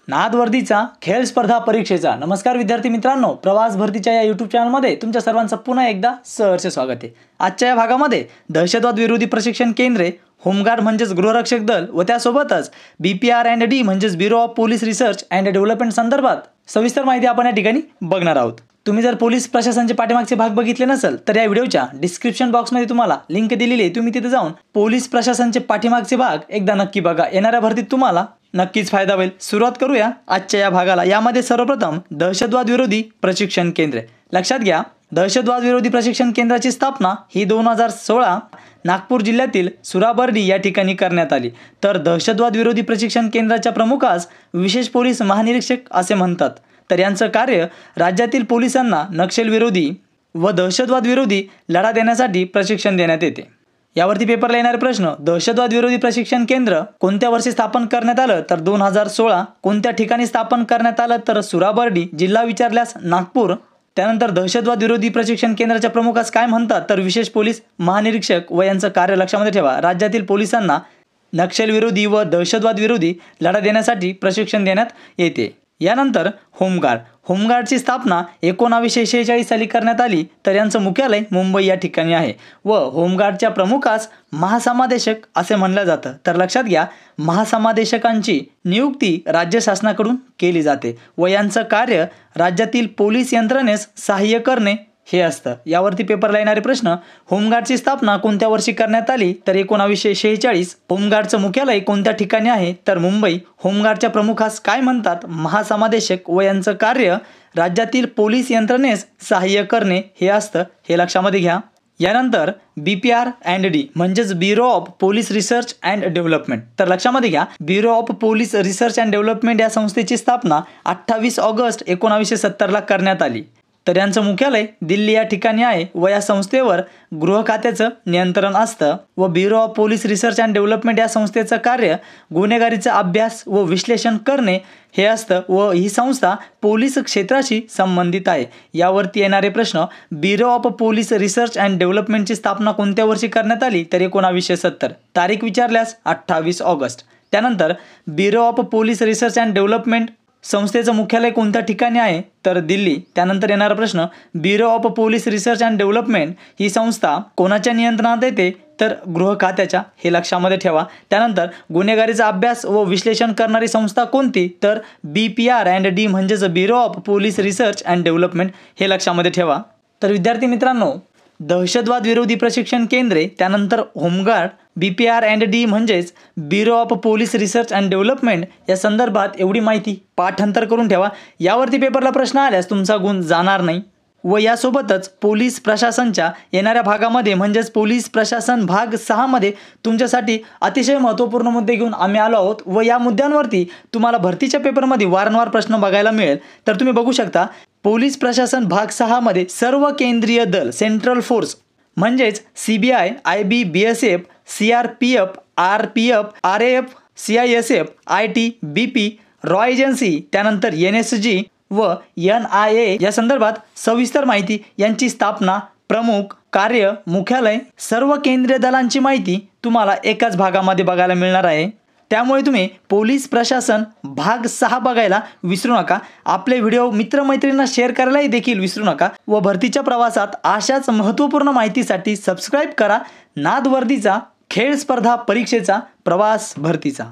नाद वर्दीचा खेळ स्पर्धा परीक्षेचा नमस्कार विद्यार्थी मित्रांनो, प्रवास भरतीच्या या YouTube चॅनलमध्ये तुमच्या सर्वांचं पुन्हा एकदा सहर्ष स्वागत आहे। आजच्या या भागामध्ये दहशतवाद विरोधी प्रशिक्षण केंद्रे, होमगार्ड म्हणजेच गृहरक्षक दल व त्यासोबतच BPR&D म्हणजेच bureau of police research and development संदर्भात सविस्तर माहिती आपण या ठिकाणी बघणार आहोत। तुम्ही जर पोलीस प्रशासनाचे पाठीमागचे भाग बघितले नसेल तर या व्हिडिओच्या डिस्क्रिप्शन बॉक्समध्ये तुम्हाला लिंक दिलेली आहे, तुम्ही तिथे जाऊन पोलीस प्रशासनाचे पाठीमागचे भाग एकदा नक्की बघा। येणाऱ्या भरतीत तुम्हाला नक्कीच फायदा होईल। सुरुवात करूया आजच्या या भागाला। यामध्ये सर्वप्रथम दहशतवाद विरोधी प्रशिक्षण केंद्र। लक्षात घ्या, दहशतवाद विरोधी प्रशिक्षण केंद्राची स्थापना ही 2016 नागपूर जिल्ह्यातील सुराबर्डी या ठिकाणी करण्यात आली। तर दहशतवाद विरोधी प्रशिक्षण केंद्राच्या प्रमुखास विशेष पोलीस महानिरीक्षक असे म्हणतात। तर यांचं कार्य राज्यातील पोलिसांना नक्षलविरोधी व दहशतवाद विरोधी लढा देण्यासाठी प्रशिक्षण देण्यात येते। यावरती पेपरला येणारे प्रश्न, दहशतवाद विरोधी प्रशिक्षण केंद्र कोणत्या वर्षी स्थापन करण्यात आलं तर 2016। कोणत्या ठिकाणी स्थापन करण्यात आलं तर सुराबर्डी, जिल्हा विचारल्यास नागपूर। त्यानंतर दहशतवाद विरोधी प्रशिक्षण केंद्राच्या प्रमुखास काय म्हणतात तर विशेष पोलीस महानिरीक्षक व यांचं कार्य लक्षामध्ये ठेवा, राज्यातील पोलिसांना नक्षलविरोधी व दहशतवाद विरोधी लढा देण्यासाठी प्रशिक्षण देण्यात येते। यानंतर होमगार्ड। होमगार्डची स्थापना 1946 साली करण्यात आली। तर यांचं मुख्यालय मुंबई या ठिकाणी आहे व होमगार्डच्या प्रमुखास महासमादेशक असे म्हणलं जातं। तर लक्षात घ्या, महासमादेशकांची नियुक्ती राज्य शासनाकडून केली जाते व यांचं कार्य राज्यातील पोलीस यंत्रणेस सहाय्य करणे हे असतं। यावरती पेपरला येणारे प्रश्न, होमगार्डची स्थापना कोणत्या वर्षी करण्यात आली तर 1946। होमगार्डचं मुख्यालय कोणत्या ठिकाणी आहे तर मुंबई। होमगार्डच्या प्रमुखास काय म्हणतात महासमादेशक व यांचं कार्य राज्यातील पोलीस यंत्रणेस सहाय्य करणे हे असतं, हे लक्षामध्ये घ्या। यानंतर BPR&D म्हणजेच bureau of police research and development. तर लक्षामध्ये घ्या, bureau of police research and development या संस्थेची स्थापना 28 ऑगस्ट 1970 करण्यात आली। तर यांचं मुख्यालय दिल्ली या ठिकाणी आहे व या संस्थेवर गृह खात्याचं नियंत्रण असतं व bureau of police research and development या संस्थेचं कार्य गुन्हेगारीचा अभ्यास व विश्लेषण करणे हे असतं व ही संस्था पोलीस क्षेत्राशी संबंधित आहे। यावरती येणारे प्रश्न, bureau of police research and डेव्हलपमेंटची स्थापना कोणत्या वर्षी करण्यात आली तर 1970। तारीख विचारल्यास 28 ऑगस्ट। त्यानंतर bureau of police research and development संस्थेचं मुख्यालय कोणत्या ठिकाणी आहे तर दिल्ली। त्यानंतर येणारा प्रश्न, bureau of police research and development ही संस्था कोणाच्या नियंत्रणात येते तर गृह खात्याच्या, हे लक्षामध्ये ठेवा। त्यानंतर गुन्हेगारीचा अभ्यास व विश्लेषण करणारी संस्था कोणती तर BPR&D म्हणजेच bureau of police research and development, हे लक्षामध्ये ठेवा। तर विद्यार्थी मित्रांनो, दहशतवाद विरोधी प्रशिक्षण केंद्रे, त्यानंतर होमगार्ड, BPR&D म्हणजेच bureau of police research and development या संदर्भात एवढी माहिती पाठांतर करून ठेवा। यावरती पेपरला प्रश्न आल्यास तुमचा गुण जाणार नाही व यासोबतच पोलीस प्रशासनच्या येणाऱ्या भागामध्ये म्हणजेच पोलीस प्रशासन भाग 6 मध्ये तुमच्यासाठी अतिशय महत्त्वपूर्ण मुद्दे घेऊन आम्ही आलो आहोत व या मुद्द्यांवरती तुम्हाला भरतीच्या पेपरमध्ये वारंवार प्रश्न बघायला मिळेल। तर तुम्ही बघू शकता, पोलीस प्रशासन भाग 6 मध्ये सर्व केंद्रीय दल सेंट्रल फोर्स म्हणजेच CBI, IB, BSF, CRPF, RPF, RAF, CISF, IT, BP, raw agency, त्यानंतर NSG व NIA या संदर्भात सविस्तर माहिती, यांची स्थापना, प्रमुख, कार्य, मुख्यालय, सर्व केंद्रीय दलांची माहिती तुम्हाला एकाच भागामध्ये बघायला मिळणार आहे। त्यामुळे तुम्ही पोलीस प्रशासन भाग 6 बघायला विसरू नका। आपले व्हिडिओ मित्रमैत्रिणींना शेअर करायलाही देखील विसरू नका व भरतीच्या प्रवासात अशाच महत्त्वपूर्ण माहितीसाठी सबस्क्राईब करा नाद वर्दीचा खेळ स्पर्धा परीक्षेचा प्रवास भरतीचा।